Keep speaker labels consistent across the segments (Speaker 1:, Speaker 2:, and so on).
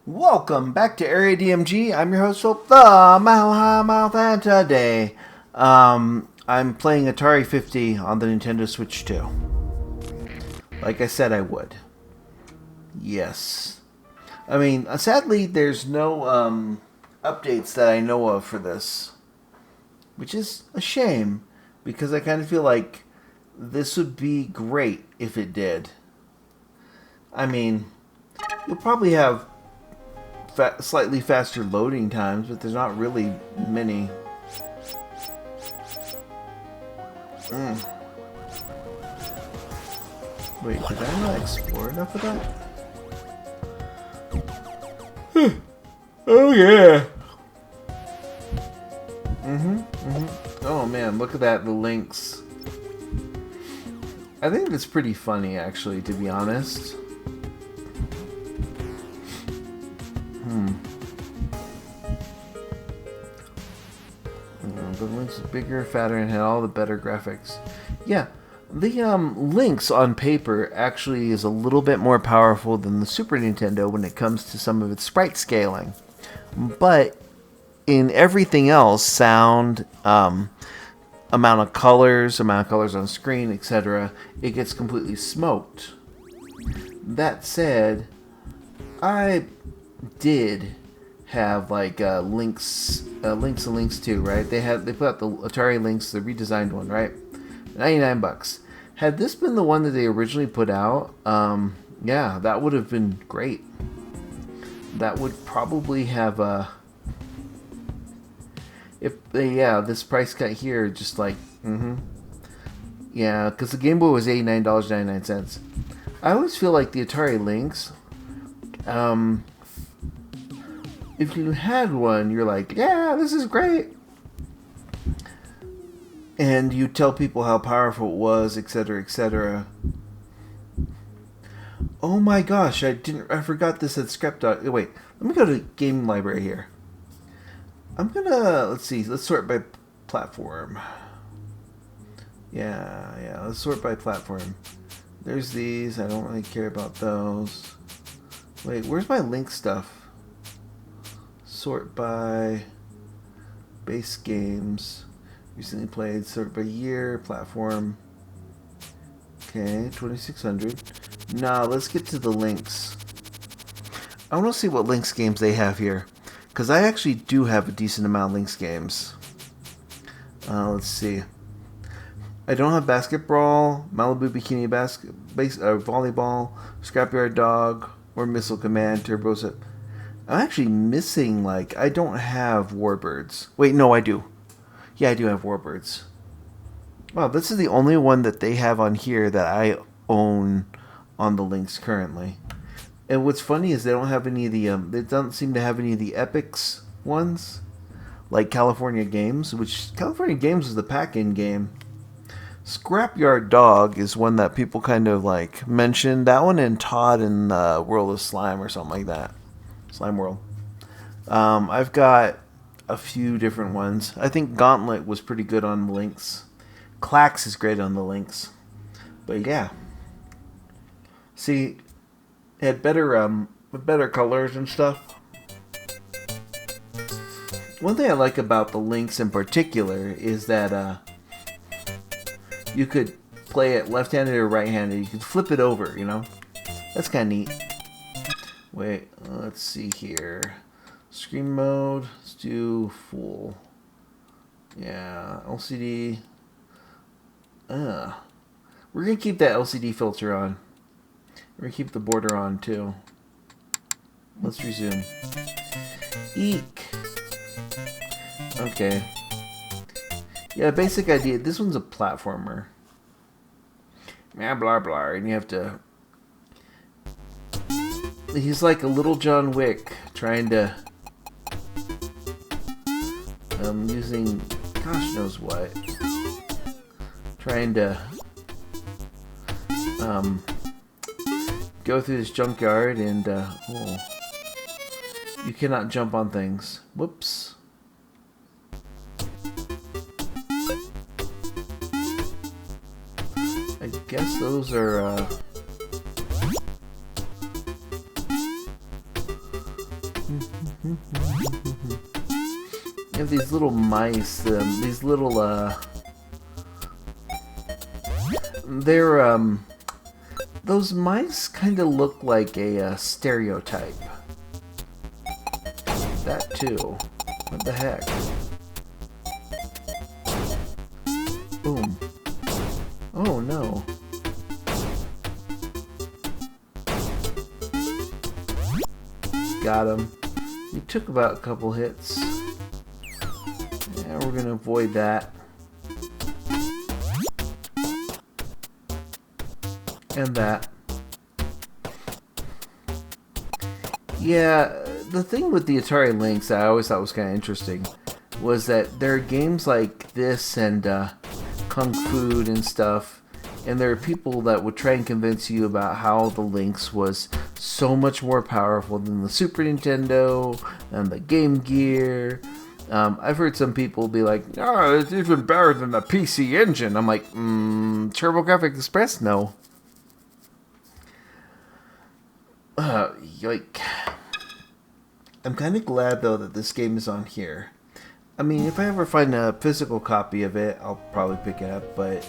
Speaker 1: Welcome back to Area DMG. I'm your host, Philip, the Mile High Mouth, and today, I'm playing Atari 50 on the Nintendo Switch 2. Like I said I would. Yes. I mean, sadly, there's no, updates that I know of for this. Which is a shame, because I kind of feel like this would be great if it did. I mean, you'll probably have slightly faster loading times, but there's not really many. Wait, did I not explore enough of that? Oh yeah. Oh man, look at that, the Lynx. I think it's pretty funny, actually, to be honest. The Lynx was bigger, fatter, and had all the better graphics. Yeah, the Lynx on paper actually is a little bit more powerful than the Super Nintendo when it comes to some of its sprite scaling. But in everything else, sound, amount of colors on screen, etc., it gets completely smoked. That said, I did have like Lynx and Lynx 2, right? They put out the Atari Lynx, the redesigned one, right? $99. Had this been the one that they originally put out, yeah, that would have been great. That would probably have this price cut here, just like, yeah, because the Game Boy was $89.99. I always feel like the Atari Lynx, if you had one, you're like, yeah, this is great. And you tell people how powerful it was, etc., etc. Oh my gosh, I forgot this had Scrap.dog. Wait, let me go to Game Library here. Let's sort by platform. Yeah, let's sort by platform. There's these, I don't really care about those. Wait, where's my Link stuff? Sort by base games. Recently played. Sort by year. Platform. Okay, 2600. Nah, let's get to the Lynx. I want to see what Lynx games they have here. Because I actually do have a decent amount of Lynx games. Let's see. I don't have Basketball, Malibu Bikini Volleyball, Scrapyard Dog, or Missile Command, Turbo Set. I'm actually missing, like, I don't have Warbirds. Wait, no, I do. Yeah, I do have Warbirds. Wow, this is the only one that they have on here that I own on the Lynx currently. And what's funny is they don't have any of the, they don't seem to have any of the Epics ones. Like California Games, which California Games is the pack-in game. Scrapyard Dog is one that people kind of, like, mentioned. That one and Todd in World of Slime or something like that. Slime World. I've got a few different ones. I think Gauntlet was pretty good on the Lynx. Clax is great on the Lynx. But yeah. See, it had better colors and stuff. One thing I like about the Lynx in particular is that you could play it left-handed or right-handed. You could flip it over, you know? That's kind of neat. Wait, let's see here. Screen mode, let's do full. Yeah, LCD. We're going to keep that LCD filter on. We're going to keep the border on, too. Let's resume. Eek. Okay. Yeah, basic idea. This one's a platformer. Blah, blah, blah. And you have to... He's like a little John Wick trying to... using... gosh knows what. Trying to... go through this junkyard and, oh. You cannot jump on things. Whoops. I guess those are, You have these little mice, these little, they're, those mice kind of look like a stereotype. That too. What the heck? Boom. Oh no. Got him. He took about a couple hits. Yeah, we're gonna avoid that. And that. Yeah, the thing with the Atari Lynx that I always thought was kind of interesting was that there are games like this and Kung Fu and stuff, and there are people that would try and convince you about how the Lynx was so much more powerful than the Super Nintendo and the Game Gear. I've heard some people be like, "Oh, it's even better than the PC Engine." I'm like, TurboGrafx Express? No. Like, I'm kind of glad though that this game is on here. I mean, if I ever find a physical copy of it, I'll probably pick it up. But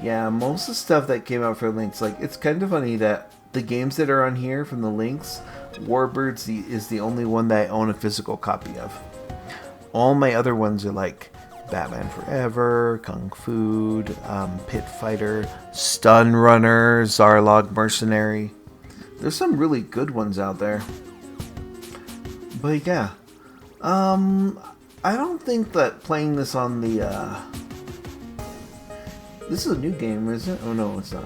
Speaker 1: yeah, most of the stuff that came out for Lynx, like, it's kind of funny that the games that are on here from the Lynx, Warbirds is the only one that I own a physical copy of. All my other ones are like Batman Forever, Kung Fu, Pit Fighter, Stun Runner, Zarlog Mercenary. There's some really good ones out there. But yeah, I don't think that playing this on the, this is a new game, isn't it? Oh no, it's not.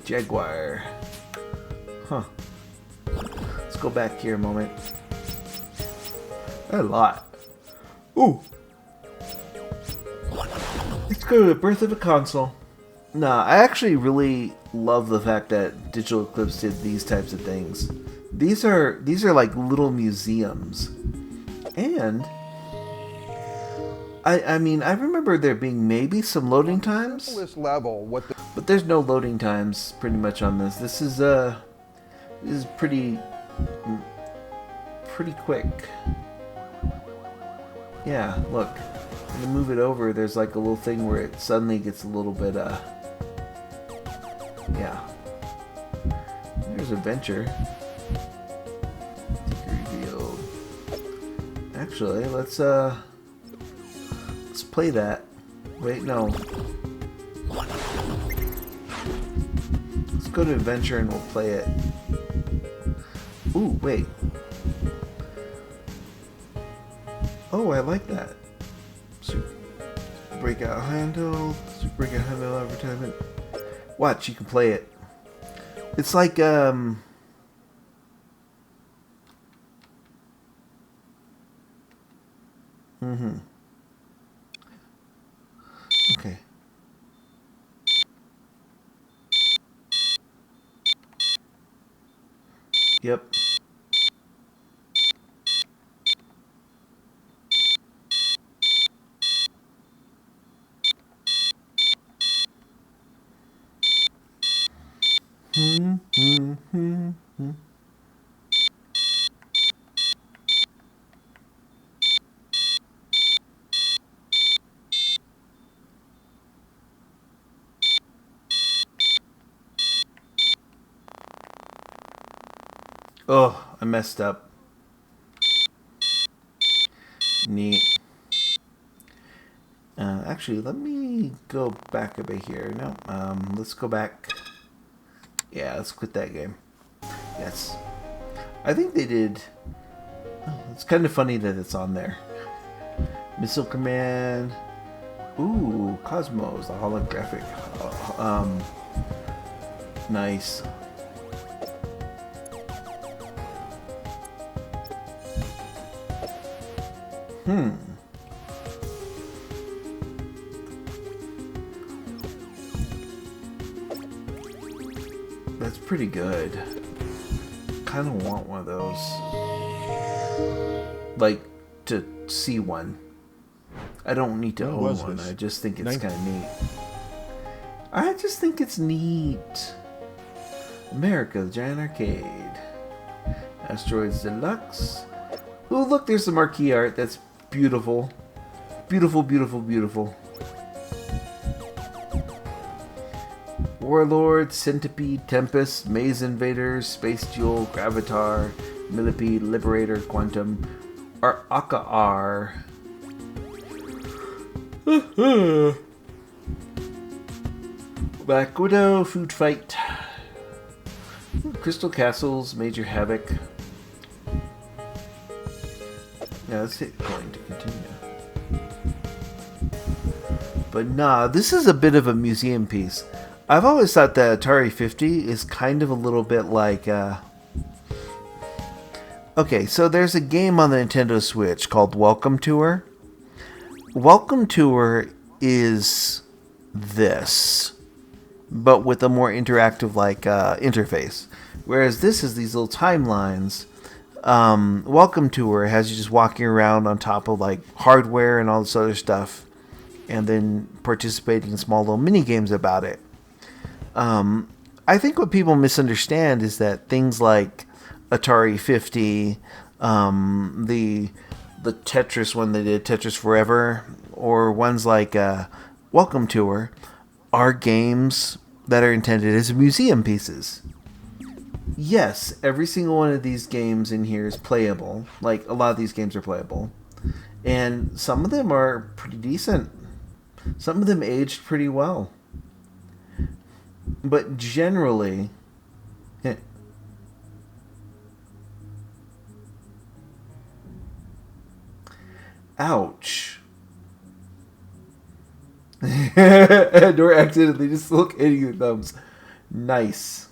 Speaker 1: Jaguar. Huh. Let's go back here a moment. A lot. Ooh. Let's go to the birth of a console. Nah, I actually really love the fact that Digital Eclipse did these types of things. These are like little museums. And I mean, I remember there being maybe some loading times. But there's no loading times pretty much on this. This is pretty quick. Yeah, look. When you move it over, there's like a little thing where it suddenly gets a little bit yeah. There's adventure. Revealed. Actually, let's play that. Wait, no. Let's go to adventure and we'll play it. Ooh, wait. Oh, I like that. Super breakout handle. Super breakout handle advertisement. Watch, you can play it. It's like mm-hmm. Okay. Yep. Oh, I messed up. Neat. Actually, let me go back a bit here. No, let's go back. Yeah, let's quit that game. Yes. I think they did. Oh, it's kind of funny that it's on there. Missile Command. Ooh, Cosmos, the holographic. Nice. That's pretty good. Kind of want one of those. Like, to see one. I don't need to own one. I just think it's kind of neat. I just think it's neat. America, the Giant Arcade. Asteroids Deluxe. Ooh, look, there's the marquee art. That's beautiful. Beautiful, beautiful, beautiful. Warlord, Centipede, Tempest, Maze Invaders, Space Duel, Gravatar, Millipede, Liberator, Quantum, Aka R. Black Widow, Food Fight, Crystal Castles, Major Havoc. Yeah, let's hit going to continue. But nah, this is a bit of a museum piece. I've always thought that Atari 50 is kind of a little bit like... Okay, so there's a game on the Nintendo Switch called Welcome Tour. Welcome Tour is this, but with a more interactive interface. Whereas this is these little timelines. Welcome Tour has you just walking around on top of like hardware and all this other stuff, and then participating in small little mini games about it. I think what people misunderstand is that things like Atari 50, the Tetris one they did, Tetris Forever, or ones like Welcome Tour, are games that are intended as museum pieces. Yes, every single one of these games in here is playable. Like, a lot of these games are playable. And some of them are pretty decent. Some of them aged pretty well. But generally... Ouch. Nor accidentally just look hitting your thumbs. Nice.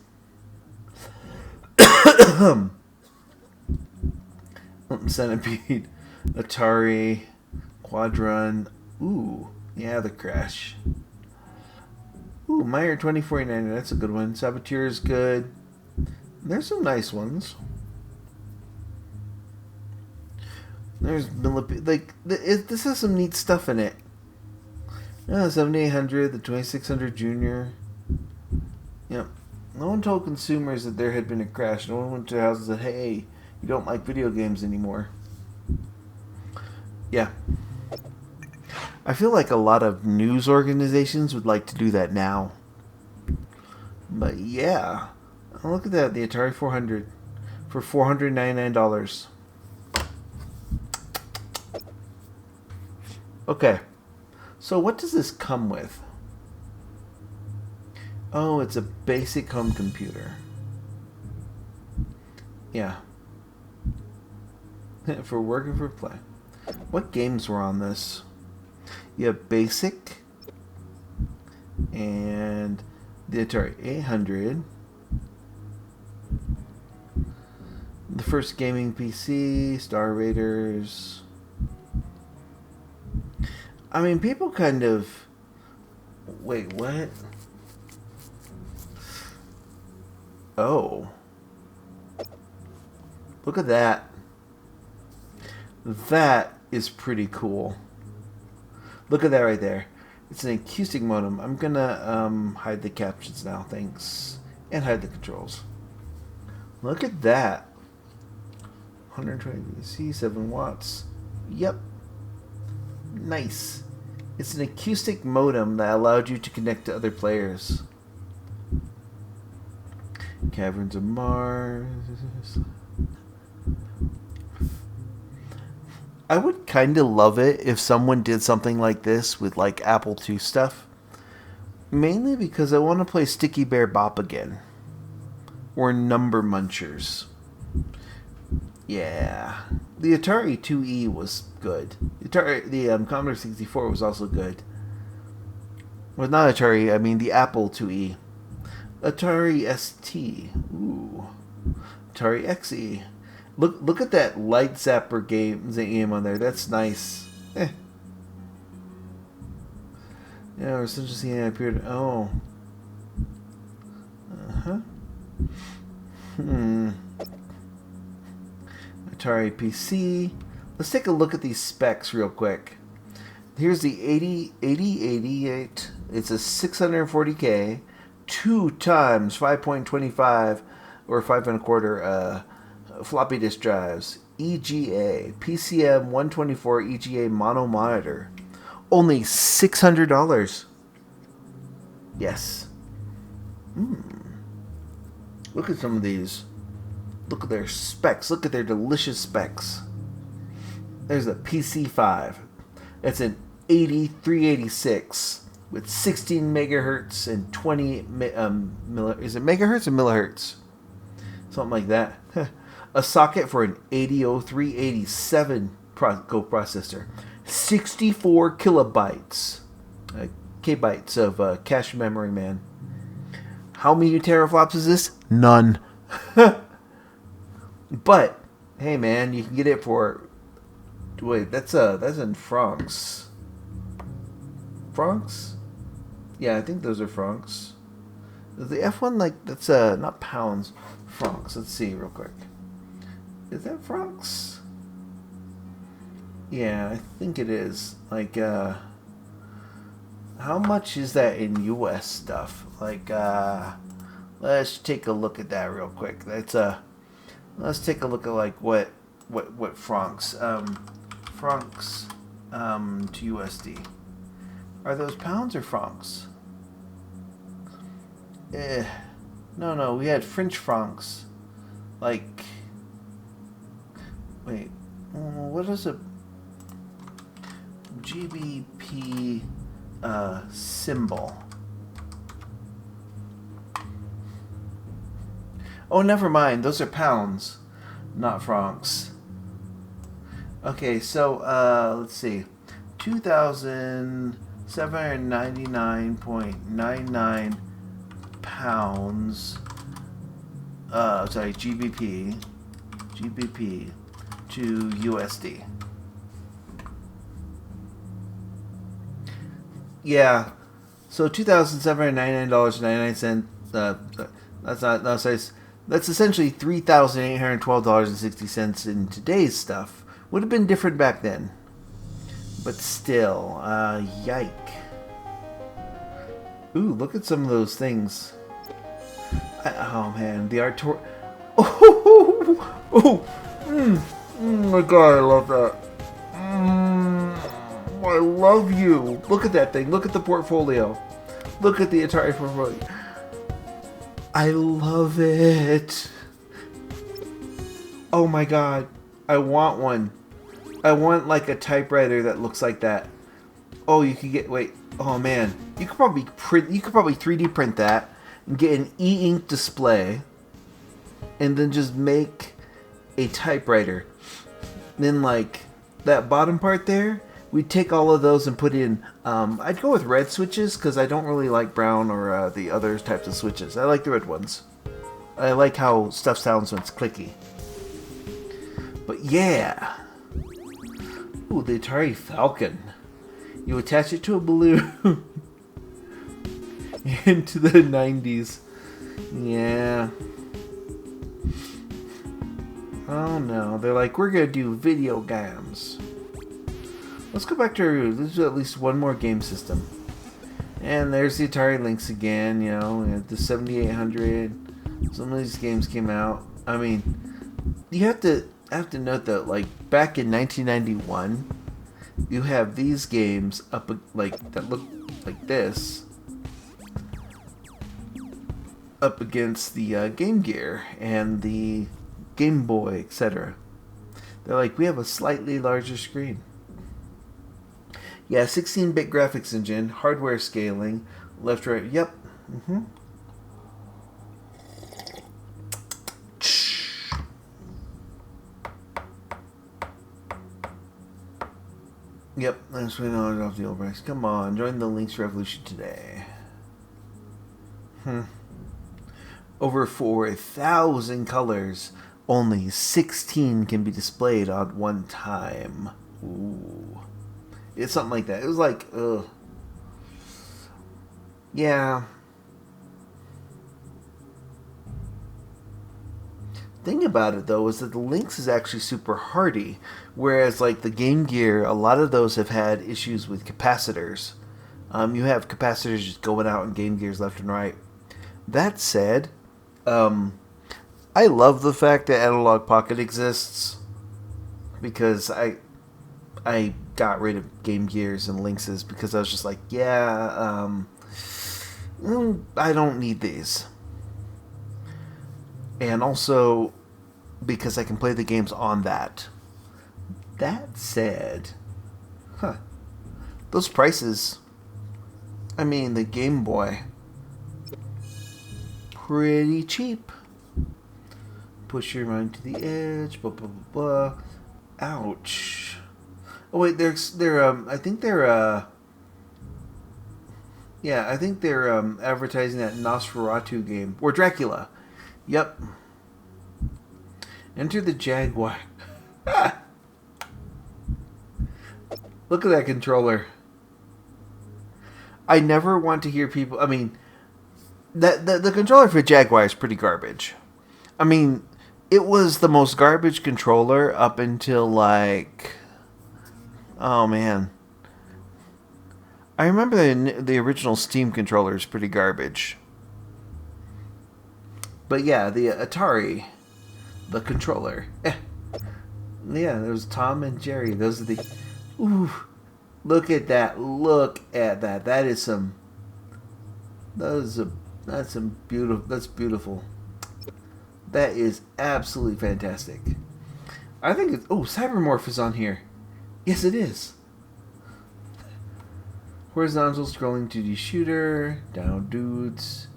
Speaker 1: Centipede, Atari, Quadrun. Ooh, yeah, the Crash. Ooh, Meyer 2049. That's a good one. Saboteur is good. There's some nice ones. There's Millipede. Like, this has some neat stuff in it. Yeah, 7800, the 2600 Junior. Yep. No one told consumers that there had been a crash. No one went to their houses and said, hey, you don't like video games anymore. Yeah. I feel like a lot of news organizations would like to do that now. But yeah. Oh, look at that. The Atari 400 for $499. Okay. So what does this come with? Oh, it's a basic home computer. Yeah. For work and for play. What games were on this? You have Basic and the Atari 800. The first gaming PC, Star Raiders. I mean, people kind of... Wait, what? Oh. Look at that. That is pretty cool. Look at that right there. It's an acoustic modem. I'm gonna hide the captions now, thanks. And hide the controls. Look at that. 120 VC, 7 watts. Yep. Nice. It's an acoustic modem that allowed you to connect to other players. Caverns of Mars. I would kind of love it if someone did something like this with like Apple II stuff. Mainly because I want to play Sticky Bear Bop again. Or Number Munchers. Yeah. The Atari 2E was good. The Commodore 64 was also good. Well, not Atari, I mean the Apple 2E. Atari ST. Ooh. Atari XE. Look at that Light Zapper game on there. That's nice. Yeah, we're essentially seeing it appeared. Oh. Uh-huh. Atari PC. Let's take a look at these specs real quick. Here's the 8088. It's a 640K, 2 times 5.25 or 5 1/4 floppy disk drives. EGA. PCM 124 EGA mono monitor. Only $600. Yes. Look at some of these. Look at their specs. Look at their delicious specs. There's a PC5. It's an 8386 with 16 megahertz and 20 is it megahertz or millihertz? Something like that. A socket for an 800387 coprocessor. 64 kilobytes. Kbytes of cache memory, man. How many teraflops is this? None. But hey, man, you can get it for. Wait, that's in francs. Francs? Yeah, I think those are francs. Is the F1 like that's not pounds, francs? Let's see real quick. Is that francs? Yeah, I think it is. Like how much is that in US stuff? Like let's take a look at that real quick. Let's take a look at like what francs francs to USD. Are those pounds or francs? No, we had French francs. Like, wait, what is a GBP symbol? Oh, never mind. Those are pounds, not francs. Okay, so let's see, 2,799.99 pounds. Sorry, GBP to USD. Yeah, so $2,799.99. That's essentially $3,812.60 in today's stuff. Would have been different back then, but still, yike. Ooh, look at some of those things. Oh man, the Artor. Oh my god, I love that. I love you. Look at that thing. Look at the portfolio. Look at the Atari portfolio. I love it. Oh my god. I want one. I want like a typewriter that looks like that. Oh, you could get, wait. Oh man. You could probably 3D print that and get an e-ink display and then just make a typewriter. Then like that bottom part there, we'd take all of those and put in, I'd go with red switches because I don't really like brown or the other types of switches. I like the red ones. I like how stuff sounds when it's clicky. But yeah. Ooh, the Atari Falcon. You attach it to a balloon. Into the 90s. Yeah. Oh no. They're like, we're going to do video games. Let's go back to, let's do at least one more game system. And there's the Atari Lynx again, you know, we had the 7800. Some of these games came out. I mean, you have to note that, like, back in 1991, you have these games up, like, that look like this, up against the Game Gear and the Game Boy, etc. They're like, we have a slightly larger screen. Yeah, 16-bit graphics engine, hardware scaling, left, right, yep. Yep, that's when I off the old price. Come on, join the Lynx revolution today. Over 4,000 colors, only 16 can be displayed at one time. Ooh. It's something like that. It was like, ugh. Yeah. Thing about it though is that the Lynx is actually super hardy, whereas like the Game Gear, a lot of those have had issues with capacitors. You have capacitors just going out in Game Gears left and right. That said, I love the fact that Analog Pocket exists because I got rid of Game Gears and Lynxes because I was just like, yeah, I don't need these. And also because I can play the games on that. That said, those prices, I mean, the Game Boy, pretty cheap. Push your mind to the edge, blah, blah, blah, blah. Ouch. Oh, wait, I think they're advertising that Nosferatu game. Or Dracula. Yep. Enter the Jaguar. Look at that controller. I never want to hear people... I mean, the controller for Jaguar is pretty garbage. I mean, it was the most garbage controller up until, like... Oh, man. I remember the original Steam controller is pretty garbage. But yeah, the Atari, the controller. Yeah, there was Tom and Jerry. Those are the... Ooh, look at that. Look at that. That is some... That's some beautiful... That's beautiful. That is absolutely fantastic. I think it's... Oh, Cybermorph is on here. Yes, it is. Horizontal scrolling 2D shooter. Down dudes.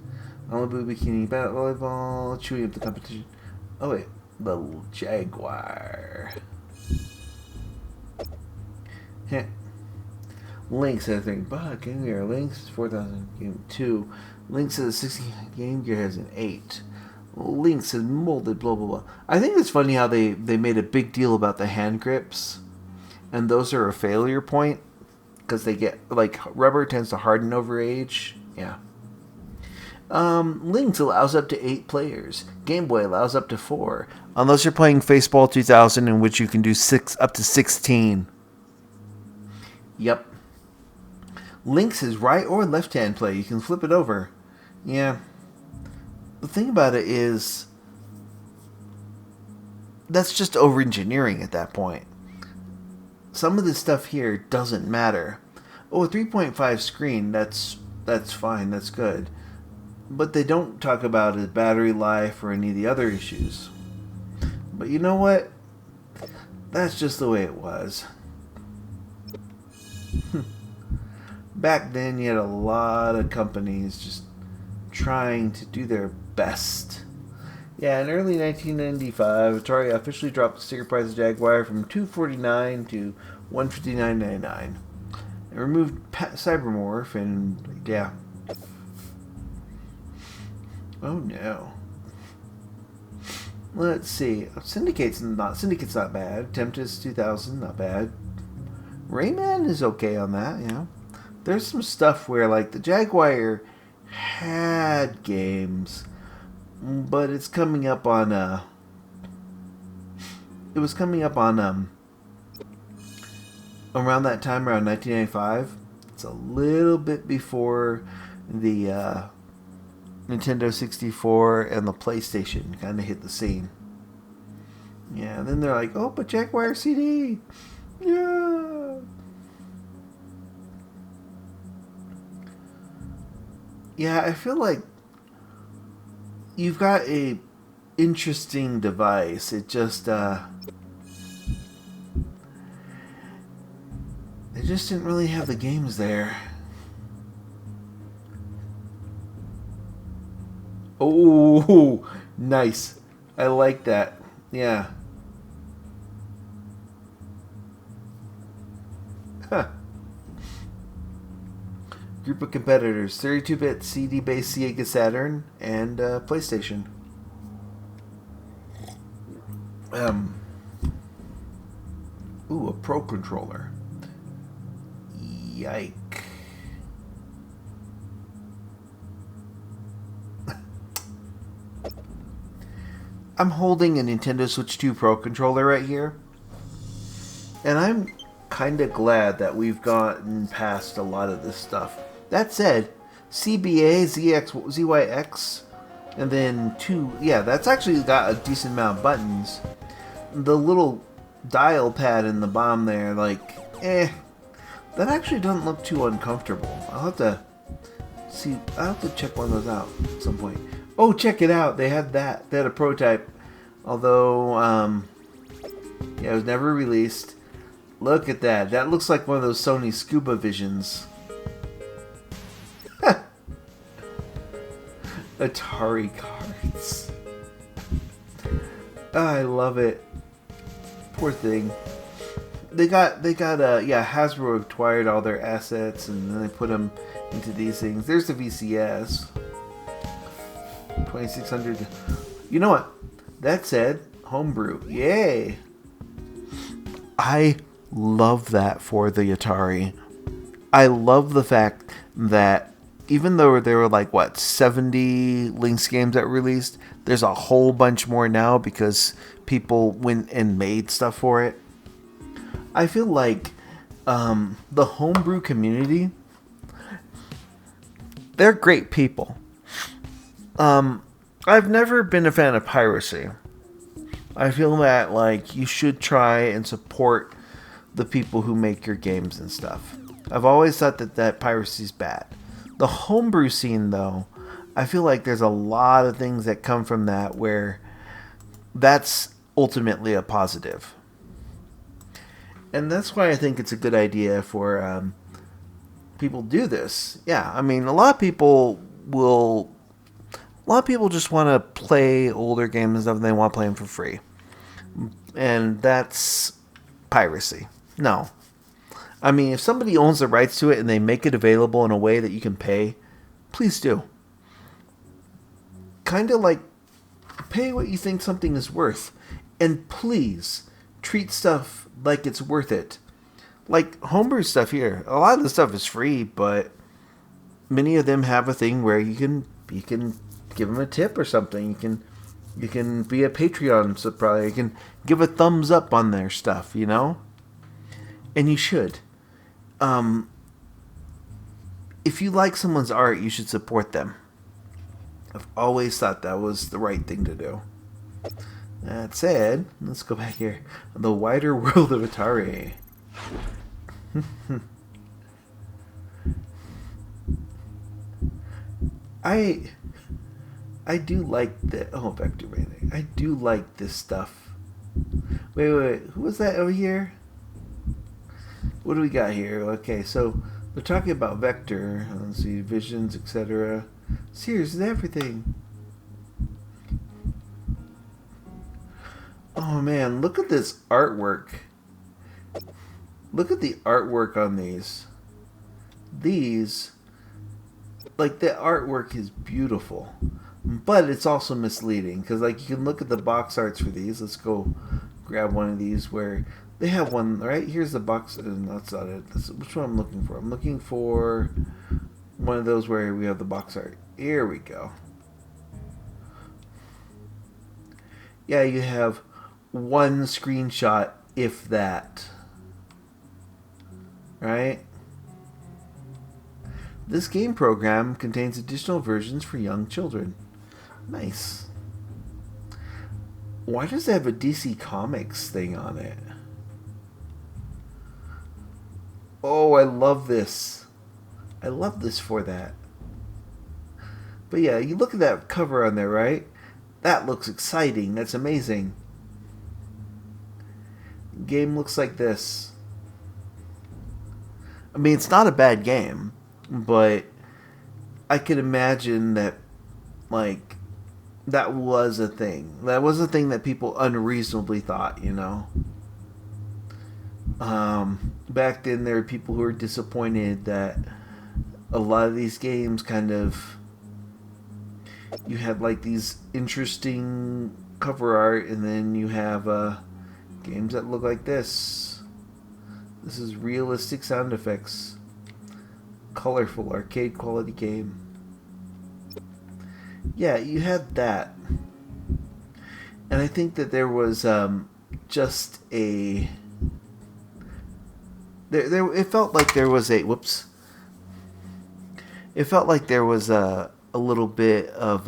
Speaker 1: Malibu bikini bat volleyball. Chewing up the competition. Oh wait, the Jaguar. Heh. Lynx, I think. But Game Gear Lynx 4000 Game 2. Lynx has a 60. Game Gear has an 8. Lynx is molded. Blah blah blah. I think it's funny how they made a big deal about the hand grips, and those are a failure point because they get like rubber tends to harden over age. Yeah. Lynx allows up to 8 players. Game Boy allows up to 4. Unless you're playing Faceball 2000, in which you can do up to 16. Yep. Lynx is right or left hand play. You can flip it over. Yeah. The thing about it is, that's just over engineering at that point. Some of this stuff here doesn't matter. Oh, a 3.5 screen, that's fine, that's good. But they don't talk about his battery life or any of the other issues. But you know what? That's just the way it was. Back then, you had a lot of companies just trying to do their best. Yeah, in early 1995, Atari officially dropped the sticker price of Jaguar from $249 to $159.99. It removed Cybermorph and, yeah. Oh no. Let's see. Syndicate's not bad. Tempest 2000, not bad. Rayman is okay on that, yeah. There's some stuff where like the Jaguar had games, but it's coming up on it was coming up on around that time, around 1995. It's a little bit before the Nintendo 64 and the PlayStation kind of hit the scene. Yeah, and then they're like, oh, but Jaguar CD! Yeah! Yeah, I feel like you've got a interesting device. It just, they just didn't really have the games there. Oh, nice. I like that. Yeah. Huh. Group of competitors. 32-bit CD-based Sega Saturn and PlayStation. Ooh, a Pro Controller. Yike. I'm holding a Nintendo Switch 2 Pro Controller right here. And I'm kind of glad that we've gotten past a lot of this stuff. That said, CBA, ZYX, And then two, yeah, that's actually got a decent amount of buttons. The little dial pad in the bottom there, like, that actually doesn't look too uncomfortable. I'll have to check one of those out at some point. Oh, check it out. They had that. They had a prototype. Although, yeah, it was never released. Look at that. That looks like one of those Sony Scuba Visions. Atari cards. I love it. Poor thing. Hasbro acquired all their assets and then they put them into these things. There's the VCS. 2600. You know what? That said, Homebrew. Yay! I love that for the Atari. I love the fact that even though there were 70 Lynx games that were released, there's a whole bunch more now because people went and made stuff for it. I feel like the Homebrew community, they're great people. I've never been a fan of piracy. I feel that you should try and support the people who make your games and stuff. I've always thought that piracy's bad. The homebrew scene, though, I feel like there's a lot of things that come from that where that's ultimately a positive. And that's why I think it's a good idea for people to do this. Yeah, I mean, a lot of people just want to play older games and stuff, and they want to play them for free. And that's piracy. No. I mean, if somebody owns the rights to it and they make it available in a way that you can pay, please do. Kind of pay what you think something is worth. And please treat stuff like it's worth it. Like homebrew stuff here. A lot of the stuff is free, but many of them have a thing where you can give them a tip or something. You can be a Patreon supplier. You can give a thumbs up on their stuff, And you should. If you like someone's art, you should support them. I've always thought that was the right thing to do. That said, let's go back here. The wider world of Atari. I do like the Vector Man. I do like this stuff. Wait. Who was that over here? What do we got here? Okay, so they're talking about Vector. Let's see, visions, etc. Sears is everything. Oh man, look at this artwork. Look at the artwork on these. These, the artwork is beautiful. But it's also misleading because you can look at the box arts for these. Let's go grab one of these where they have one right here's the box. That's not it. Which one I'm looking for? I'm looking for one of those where we have the box art. Here we go. Yeah, you have one screenshot, if that. Right? This game program contains additional versions for young children. Nice. Why does it have a DC Comics thing on it? Oh, I love this. I love this for that. But yeah, you look at that cover on there, right? That looks exciting. That's amazing. Game looks like this. I mean, it's not a bad game, but I could imagine that, that was a thing. That was a thing that people unreasonably thought, Back then, there were people who were disappointed that a lot of these games you had these interesting cover art, and then you have games that look like this. This is realistic sound effects. Colorful, arcade quality game. Yeah, you had that. And I think that there was just a... It felt like there was a... Whoops. It felt like there was a little bit of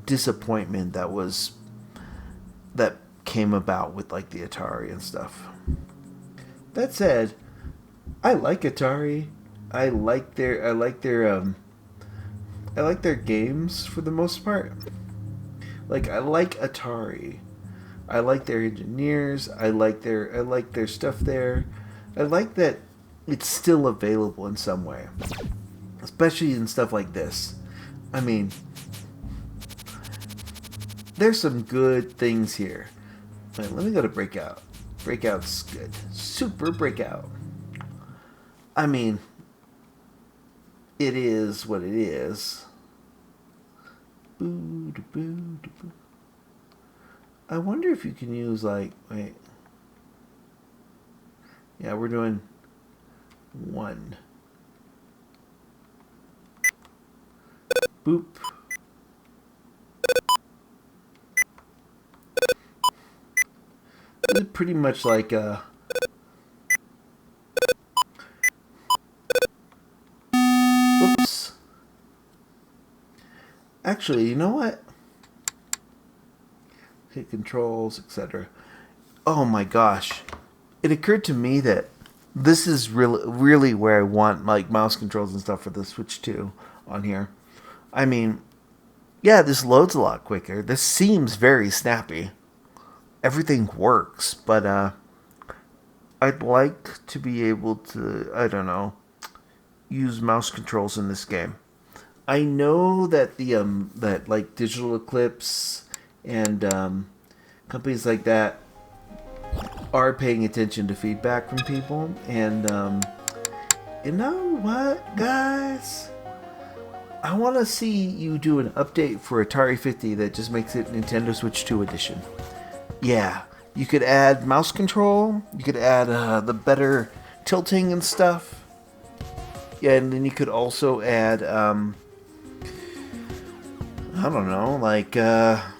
Speaker 1: disappointment that came about with like the Atari and stuff. That said, I like Atari. I like their games for the most part. Like, I like Atari. I like their engineers. I like their stuff there. I like that it's still available in some way, especially in stuff like this. I mean, there's some good things here. Wait, let me go to Breakout. Breakout's good. Super Breakout. I mean, it is what it is. I wonder if you can use, like, wait. Yeah, we're doing 1. Boop. It's pretty much like a... Oops. Actually, you know what? Hit controls, etc. Oh my gosh. It occurred to me that this is really where I want like mouse controls and stuff for the Switch 2 on here. I mean, yeah, this loads a lot quicker. This seems very snappy. Everything works, but I'd like to be able to, I don't know, use mouse controls in this game. I know that the that like Digital Eclipse and companies like that are paying attention to feedback from people, and you know what, guys? I want to see you do an update for Atari 50 that just makes it Nintendo Switch 2 edition. Yeah, you could add mouse control, you could add the better tilting and stuff. Yeah, and then you could also add, I don't know, like a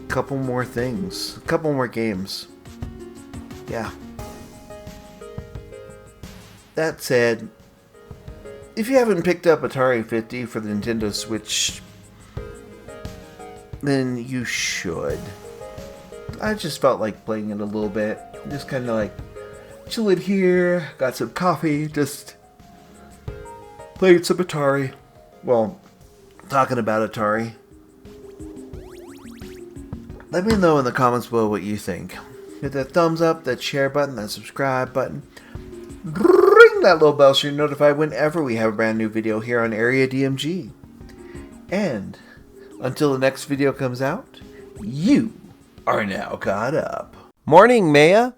Speaker 1: couple more things, a couple more games. Yeah. That said, if you haven't picked up Atari 50 for the Nintendo Switch, then you should. I just felt like playing it a little bit. Just kind of like chill it here, got some coffee, just played some Atari. Well, talking about Atari. Let me know in the comments below what you think. Hit that thumbs up, that share button, that subscribe button. Ring that little bell so you're notified whenever we have a brand new video here on Area DMG. And until the next video comes out, you are now caught up. Morning, Maya.